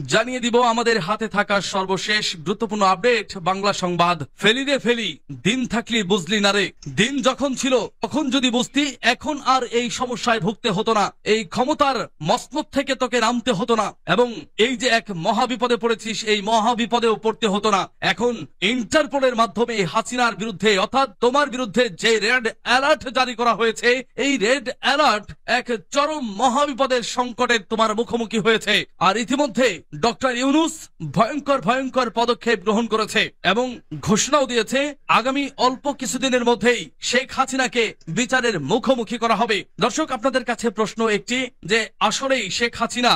জানিয়ে দিব আমাদের হাতে থাকা সর্বশেষ গুরুত্বপূর্ণ আপডেট বাংলা সংবাদ। ফেলি রে ফেলি, দিন থাকলি বুঝলি না রে। দিন যখন ছিল তখন যদি বুঝতি, এখন আর এই সমস্যায় ভুগতে হতো না, এই ক্ষমতার মসনদ থেকে তোকে নামতে হতো না, এবং এই যে এক মহাবিপদে পড়েছিস এই মহাবিপদেও পড়তে হতো না। এখন ইন্টারপোলের মাধ্যমে হাসিনার বিরুদ্ধে অর্থাৎ তোমার বিরুদ্ধে যে রেড অ্যালার্ট জারি করা হয়েছে, এই রেড অ্যালার্ট এক চরম মহাবিপদের সংকটের তোমার মুখোমুখি হয়েছে। আর ইতিমধ্যে ডক্টর ইউনূস ভয়ঙ্কর পদক্ষেপ গ্রহণ করেছে এবং ঘোষণাও দিয়েছে আগামী অল্প কিছুদিনের মধ্যেই শেখ হাসিনাকে বিচারের মুখোমুখি করা হবে। দর্শক, আপনাদের কাছে প্রশ্ন একটি, যে আসলেই শেখ হাসিনা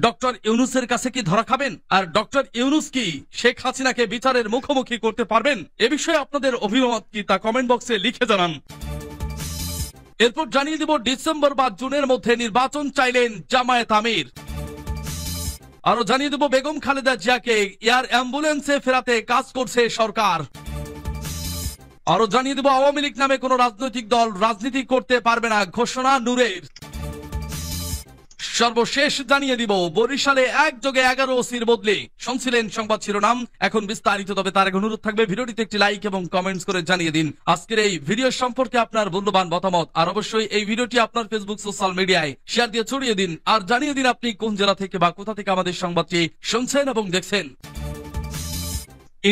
ডক্টর ইউনূসের কাছে কি ধরা খাবেন? আর ডক্টর ইউনূস কি শেখ হাসিনাকে বিচারের মুখোমুখি করতে পারবেন? এ বিষয়ে আপনাদের অভিমত কি তা কমেন্ট বক্সে লিখে জানান। এরপর জানিয়ে দিব ডিসেম্বর বা জুনের মধ্যে নির্বাচন চাইলেন জামায়াত আমির। আরো জানিয়ে দেব বেগম খালেদা জিয়াকে এয়ার অ্যাম্বুলেন্সে ফেরাতে কাজ করছে সরকার। আরো জানিয়ে দেব আওয়ামী লীগ নামে কোন রাজনৈতিক দল রাজনীতি করতে পারবে না, ঘোষণা নূরের। সর্বশেষ জানিয়ে দিব বরিশালে একযোগে 11 ওসির বদলি। শুনছিলেন সংবাদ শিরোনাম, এখন বিস্তারিত। তবে তার আগে অনুরোধ থাকবে ভিডিওটিতে একটি লাইক এবং কমেন্টস করে জানিয়ে দিন আজকের এই ভিডিও সম্পর্কে আপনার মূল্যবান মতামত। আর অবশ্যই এই ভিডিওটি আপনার ফেসবুক সোশ্যাল মিডিয়ায় শেয়ার দিয়ে ছড়িয়ে দিন। আর জানিয়ে দিন আপনি কোন জেলা থেকে বা কোথা থেকে আমাদের সংবাদটি শুনছেন এবং দেখছেন।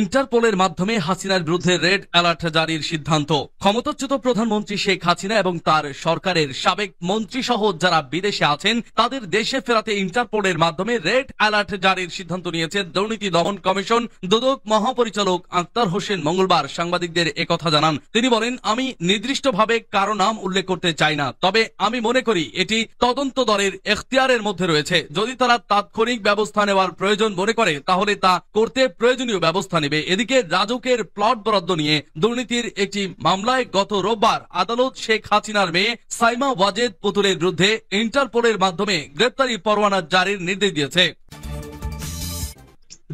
ইন্টারপোলের মাধ্যমে হাসিনার বিরুদ্ধে রেড অ্যালার্ট জারির সিদ্ধান্ত। ক্ষমতাচ্যুত প্রধানমন্ত্রী শেখ হাসিনা এবং তার সরকারের সাবেক মন্ত্রী সহ যারা বিদেশে আছেন তাদের দেশে ফেরাতে ইন্টারপোলের মাধ্যমে রেড অ্যালার্ট জারির সিদ্ধান্ত নিয়েছে দুর্নীতি দমন কমিশন। দুদক মহাপরিচালক আক্তার হোসেন মঙ্গলবার সাংবাদিকদের একথা জানান। তিনি বলেন, আমি নির্দিষ্টভাবে কারো নাম উল্লেখ করতে চাই না, তবে আমি মনে করি এটি তদন্ত দলের এখতিয়ারের মধ্যে রয়েছে। যদি তারা তাৎক্ষণিক ব্যবস্থা নেওয়ার প্রয়োজন মনে করে তাহলে তা করতে প্রয়োজনীয় ব্যবস্থা নেবে। এদিকে রাজুকের প্লট বরাদ্দ নিয়ে দুর্নীতির একটি মামলায় গত রোববার আদালত শেখ হাসিনার মেয়ে সাইমা ওয়াজেদ পুতুলের বিরুদ্ধে ইন্টারপোলের মাধ্যমে গ্রেপ্তারি পরোয়ানা জারির নির্দেশ দিয়েছে।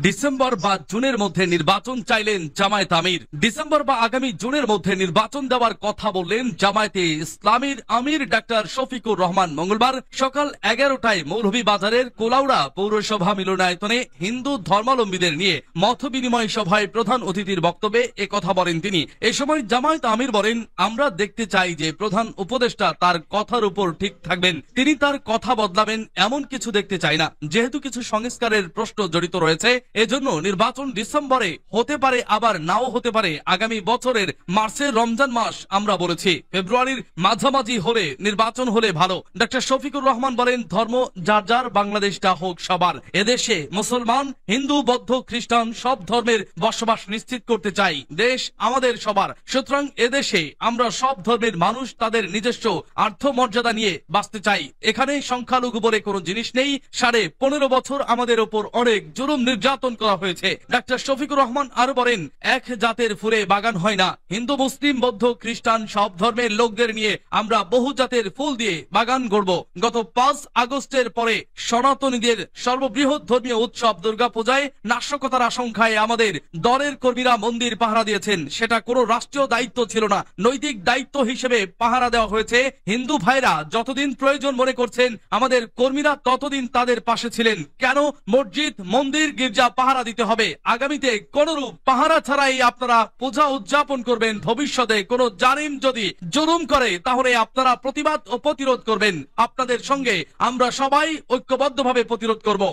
ডিসেম্বর বা জুনের মধ্যে নির্বাচন চাইলেন জামায়াত আমির। ডিসেম্বর বা আগামী জুনের মধ্যে নির্বাচন দেওয়ার কথা বললেন জামায়াতে ইসলামীর আমির ডাক্তার শফিকুর রহমান মঙ্গলবার সকাল 11টায় মৌলভীবাজারের কোলাউড়া পৌরসভা মিলনায়তনে হিন্দু ধর্মাবলম্বীদের নিয়ে মত বিনিময় সভায় প্রধান অতিথির বক্তব্যে একথা বলেন তিনি। এ সময় জামায়াত আমির বলেন, আমরা দেখতে চাই যে প্রধান উপদেষ্টা তার কথার উপর ঠিক থাকবেন, তিনি তার কথা বদলাবেন এমন কিছু দেখতে চাই না। যেহেতু কিছু সংস্কারের প্রশ্ন জড়িত রয়েছে, এজন্য নির্বাচন ডিসেম্বরে হতে পারে, আবার নাও হতে পারে আগামী বছরের মার্চের রমজান মাস। আমরা বলেছি ফেব্রুয়ারির মাঝামাঝি হলে নির্বাচন হলে ভালো। ডক্টর শফিকুর রহমান বলেন, ধর্ম যার যার, বাংলাদেশটা হোক সবার। এদেশে মুসলমান, হিন্দু, বৌদ্ধ, খ্রিস্টান সব ধর্মের বসবাস নিশ্চিত করতে চাই। দেশ আমাদের সবার, সুতরাং এদেশে আমরা সব ধর্মের মানুষ তাদের নিজস্ব আত্মমর্যাদা নিয়ে বাঁচতে চাই। এখানে সংখ্যালঘু বলে কোনো জিনিস নেই। 15.5 বছর আমাদের ওপর অনেক জুলুম নির্যাতন করা হয়েছে। ডাক্তার শফিকুর রহমান আরো বলেন, এক জাতের ফুলে বাগান হয় না। হিন্দু, মুসলিম, বৌদ্ধ, খ্রিস্টান সব ধর্মের লোকদের নিয়ে আমরা বহু জাতের ফুল দিয়ে বাগান গড়ব। গত 5 আগস্টের পরে সনাতনীদের সর্ববৃহৎ ধর্মীয় উৎসব দুর্গাপূজায় নাশকতার আশঙ্কায় আমাদের দলের কর্মীরা মন্দির পাহারা দিয়েছেন। সেটা কোনো রাষ্ট্রীয় দায়িত্ব ছিল না, নৈতিক দায়িত্ব হিসেবে পাহারা দেওয়া হয়েছে। হিন্দু ভাইরা যতদিন প্রয়োজন মনে করছেন আমাদের কর্মীরা ততদিন তাদের পাশে ছিলেন। কেন মসজিদ, মন্দির, গির্জা পাহারা দিতে হবে? আগামীতে কোনরূপ পাহারা ছাড়াই আপনারা পূজা উদযাপন করবেন। ভবিষ্যতে কোন জালিম যদি জুলুম করে তাহলে আপনারা প্রতিবাদ ও প্রতিরোধ করবেন। আপনাদের সঙ্গে আমরা সবাই ঐক্যবদ্ধভাবে প্রতিরোধ করব।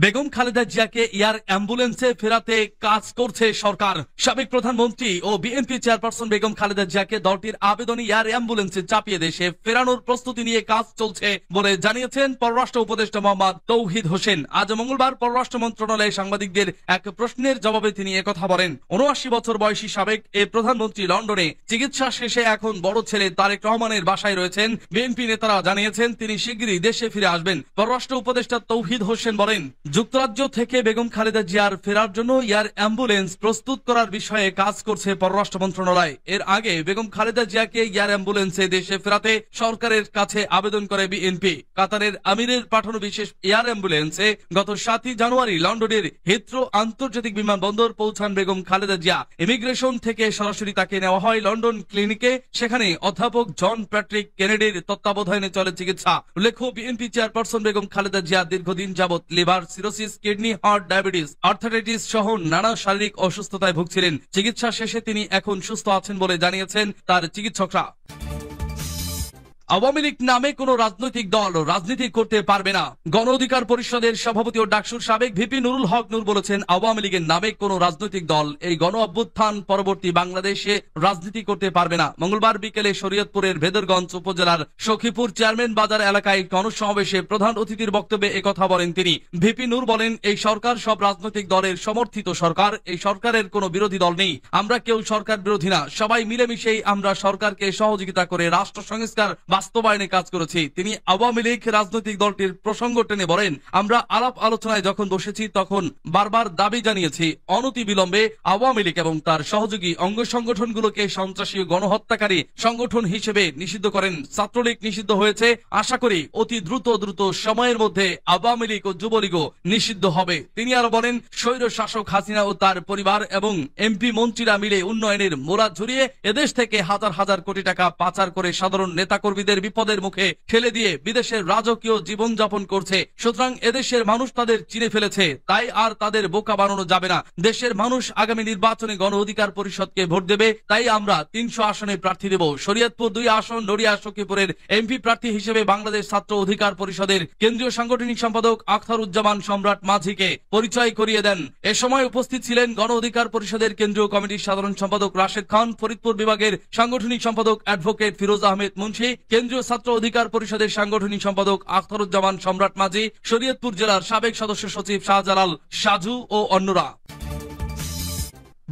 বেগম খালেদা জিয়াকে এয়ার অ্যাম্বুলেন্সে ফেরাতে কাজ করছে সরকার। সাবেক প্রধানমন্ত্রী ও বিএনপি চেয়ারপারসন বেগম খালেদা জিয়াকে দলটির আবেদনে এয়ার অ্যাম্বুলেন্সে চাপিয়ে দেশে ফেরানোর প্রস্তুতি নিয়ে কাজ চলছে বলে জানিয়েছেন পররাষ্ট্র উপদেষ্টা মোহাম্মদ তৌহিদ হোসেন। আজ মঙ্গলবার পররাষ্ট্র মন্ত্রণালয়ে সাংবাদিকদের এক প্রশ্নের জবাবে তিনি একথা বলেন। ৭৯ বছর বয়সী সাবেক এ প্রধানমন্ত্রী লন্ডনে চিকিৎসা শেষে এখন বড় ছেলে তারেক রহমানের বাসায় রয়েছেন। বিএনপি নেতারা জানিয়েছেন তিনি শিগগিরই দেশে ফিরে আসবেন। পররাষ্ট্র উপদেষ্টা তৌহিদ হোসেন বলেন, যুক্তরাজ্য থেকে বেগম খালেদা জিয়ার ফেরার জন্য এয়ার অ্যাম্বুলেন্স প্রস্তুত করার বিষয়ে কাজ করছে পররাষ্ট্র মন্ত্রণালয়। এর আগে বেগম খালেদা জিয়াকে এয়ার অ্যাম্বুলেন্সে দেশে ফেরাতে সরকারের কাছে আবেদন করে বিএনপি। কাতারের আমিরের পাঠানো বিশেষ এয়ার অ্যাম্বুলেন্সে গত 7 জানুয়ারি লন্ডনের হিথ্রো আন্তর্জাতিক বিমানবন্দর পৌঁছান বেগম খালেদা জিয়া। ইমিগ্রেশন থেকে সরাসরি তাকে নেওয়া হয় লন্ডন ক্লিনিকে। সেখানে অধ্যাপক জন প্যাট্রিক কেনেডির তত্ত্বাবধানে চলে চিকিৎসা। উল্লেখ্য, বিএনপি চেয়ারপারসন বেগম খালেদা জিয়া দীর্ঘদিন যাবৎ liver cirrhosis, kidney, heart, diabetes, arthritis সহ নানা শারীরিক অসুস্থতায় ভুগছিলেন। চিকিৎসা শেষে তিনি এখন সুস্থ আছেন বলে জানিয়েছেন তার চিকিৎসকরা। আওয়ামী লীগ নামে কোন রাজনৈতিক দল রাজনীতি করতে পারবে না। গণ অধিকার পরিষদের সভাপতি ও ডাকসুর সাবেক ভিপি নুরুল হক নূর বলেছেন, আওয়ামী লীগের নামে কোন রাজনৈতিক দল এই গণ অভ্যুত্থান পরবর্তী বাংলাদেশে রাজনীতি করতে পারবে না। মঙ্গলবার বিকেলে শরীয়তপুরের ভেদরগঞ্জ উপজেলার সখীপুর চেয়ারম্যান বাজার এলাকায় গণসমাবেশে প্রধান অতিথির বক্তব্যে একথা বলেন তিনি। ভিপি নূর বলেন, এই সরকার সব রাজনৈতিক দলের সমর্থিত সরকার। এই সরকারের কোনো বিরোধী দল নেই। আমরা কেউ সরকার বিরোধী না। সবাই মিলেমিশেই আমরা সরকারকে সহযোগিতা করে রাষ্ট্র সংস্কার বাস্তবায়নে কাজ করেছি। তিনি আওয়ামী লীগ রাজনৈতিক দলটির প্রসঙ্গ টেনে বলেন, আমরা আলাপ আলোচনায় যখন বসেছি তখন বারবার দাবি জানিয়েছি অনতি বিলম্বে আওয়ামী লীগ এবং তার সহযোগী অঙ্গ সংগঠনগুলোকে সন্ত্রাসী ও গণহত্যাকারী সংগঠন হিসেবে নিষিদ্ধ করেন। ছাত্রলীগ নিষিদ্ধ হয়েছে, আশা করি অতি দ্রুত সময়ের মধ্যে আওয়ামী লীগ ও যুবলীগও নিষিদ্ধ হবে। তিনি আরো বলেন, স্বৈর শাসক হাসিনা ও তার পরিবার এবং এমপি মন্ত্রীরা মিলে উন্নয়নের মোড়া ঝুরিয়ে এদেশ থেকে হাজার হাজার কোটি টাকা পাচার করে সাধারণ নেতাকর্মীদের বিপদের মুখে ঠেলে দিয়ে বিদেশের রাজকীয় জীবনযাপন করছে। সুতরাং এদেশের মানুষ তাদের চিনে ফেলেছে, তাই আর তাদের বোকা বানানো যাবে না। দেশের মানুষ আগামী নির্বাচনে গণ অধিকার পরিষদকে ভোট দেবে, তাই আমরা 300 আসনে প্রার্থী দেব। শরীয়তপুর 2 আসন, নড়িয়া সখীপুরের এমপি প্রার্থী হিসেবে বাংলাদেশ ছাত্র অধিকার পরিষদের কেন্দ্রীয় সাংগঠনিক সম্পাদক আখতারুজ্জামান সম্রাট মাঝিকে পরিচয় করিয়ে দেন। এ সময় উপস্থিত ছিলেন গণ অধিকার পরিষদের কেন্দ্রীয় কমিটির সাধারণ সম্পাদক রাশেদ খান, ফরিদপুর বিভাগের সাংগঠনিক সম্পাদক অ্যাডভোকেট ফিরোজ আহমেদ মুন্সি, কেন্দ্রীয় ছাত্র অধিকার পরিষদের সাংগঠনিক সম্পাদক আখতারুজ্জামান সম্রাট মাঝি, শরীয়তপুর জেলার সাবেক সদস্য সচিব শাহজালাল সাজু ও অন্যরা।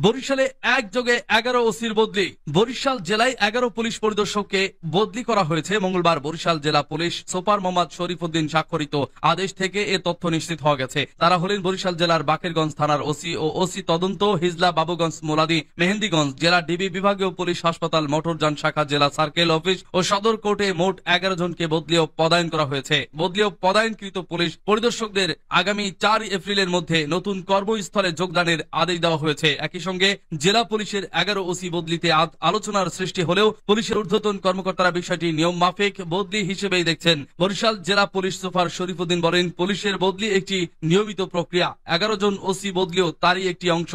বরিশালে একযোগে 11 ওসির বদলি। বরিশাল জেলায় 11 পুলিশ পরিদর্শককে বদলি করা হয়েছে। মঙ্গলবার বরিশাল জেলা পুলিশ সুপার মোহাম্মদ শরীফ উদ্দিন স্বাক্ষরিত আদেশ থেকে এ তথ্য নিশ্চিত হওয়া গেছে। তারা হলেন বরিশাল জেলার বাকেরগঞ্জ থানার ওসি ও ওসি তদন্ত, হিজলা, বাবুগঞ্জ, মোলাদি, মেহেন্দিগঞ্জ জেলা ডিবি বিভাগীয় পুলিশ হাসপাতাল, মোটরযান শাখা, জেলা সার্কেল অফিস ও সদর কোর্টে মোট 11 জনকে বদলি ও পদায়ন করা হয়েছে। বদলি ও পদায়নকৃত পুলিশ পরিদর্শকদের আগামী 4 এপ্রিলের মধ্যে নতুন কর্মস্থলে যোগদানের আদেশ দেওয়া হয়েছে। একই সঙ্গে জেলা পুলিশের 11 ওসি বদলিতে আলোচনার সৃষ্টি হলেও পুলিশের ঊর্ধ্বতন কর্মকর্তারা বিষয়টি নিয়ম মাফিক বদলি হিসেবেই দেখছেন। বরিশাল জেলা পুলিশ সুপার শরীফ উদ্দিন বলেন, পুলিশের বদলি একটি নিয়মিত প্রক্রিয়া। 11 জন ওসি বদলিও তারই একটি অংশ।